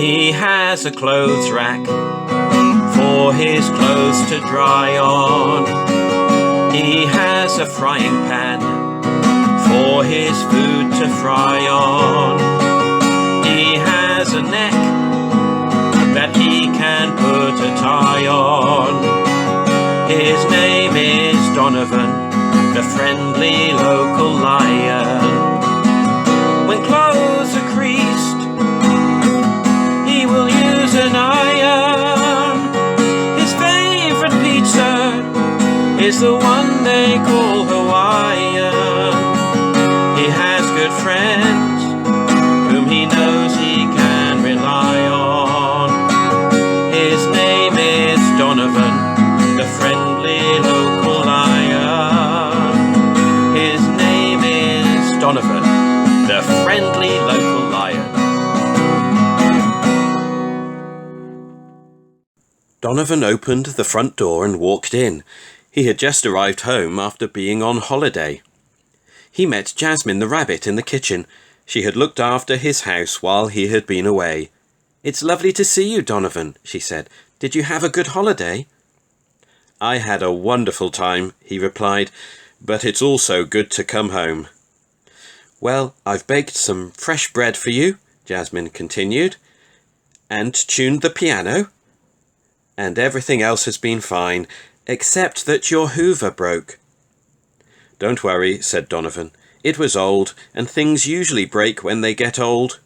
He has a clothes rack for his clothes to dry on. He has a frying pan for his food to fry on. He has a neck that he can put a tie on. His name is Donovan, the friendly local lion. When clothes are creased, he will use an iron. His favourite pizza is the one they call Hawaiian. He has good friends whom he knows he can rely on. His name is Donovan, the friendly local lion. His name is Donovan, the friendly local lion. Donovan opened the front door and walked in. He had just arrived home after being on holiday. He met Jasmine the rabbit in the kitchen. She had looked after his house while he had been away. "It's lovely to see you, Donovan," she said. "Did you have a good holiday?" "I had a wonderful time," he replied, "but it's also good to come home." "Well, I've baked some fresh bread for you," Jasmine continued, "and tuned the piano. And everything else has been fine, except that your Hoover broke." "Don't worry," said Donovan. "It was old, and things usually break when they get old."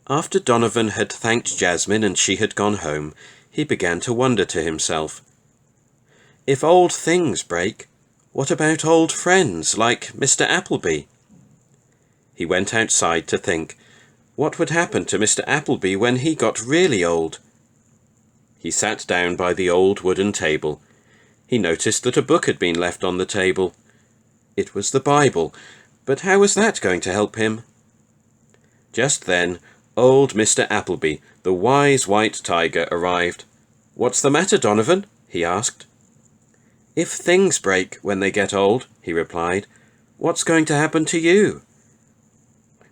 After Donovan had thanked Jasmine and she had gone home, he began to wonder to himself, if old things break, what about old friends like Mr. Appleby? He went outside to think, what would happen to Mr. Appleby when he got really old? He sat down by the old wooden table. He noticed that a book had been left on the table. It was the Bible, but how was that going to help him? Just then, old Mr. Appleby, the wise white tiger, arrived. "What's the matter, Donovan?" he asked. "If things break when they get old," he replied, "what's going to happen to you?"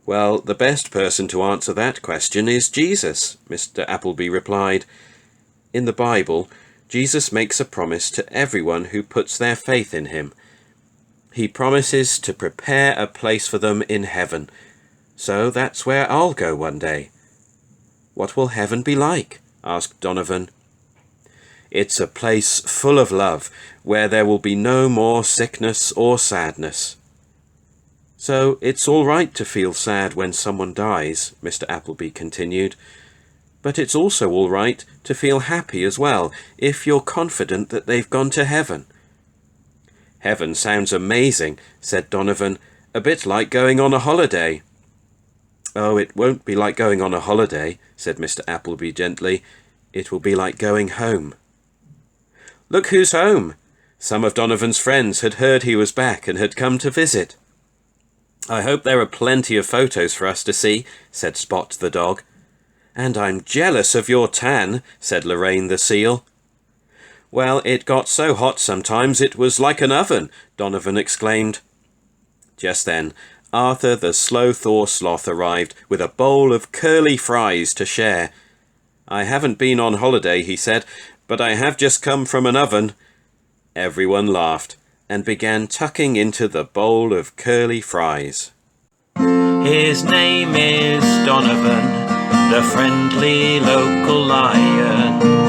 "Well, the best person to answer that question is Jesus," Mr. Appleby replied. "In the Bible, Jesus makes a promise to everyone who puts their faith in him. He promises to prepare a place for them in heaven. So that's where I'll go one day." "What will heaven be like?" asked Donovan. "It's a place full of love, where there will be no more sickness or sadness." "So it's all right to feel sad when someone dies," Mr. Appleby continued. "But it's also all right to feel happy as well, if you're confident that they've gone to heaven." "Heaven sounds amazing," said Donovan, "a bit like going on a holiday." "Oh, it won't be like going on a holiday," said Mr. Appleby gently. "It will be like going home." "Look who's home!" Some of Donovan's friends had heard he was back and had come to visit. "I hope there are plenty of photos for us to see," said Spot the dog. "And I'm jealous of your tan," said Lorraine the seal. "Well, it got so hot sometimes it was like an oven," Donovan exclaimed. Just then, Arthur the slow-thaw sloth arrived with a bowl of curly fries to share. "I haven't been on holiday," he said, "but I have just come from an oven." Everyone laughed and began tucking into the bowl of curly fries. His name is Donovan, the friendly local lion.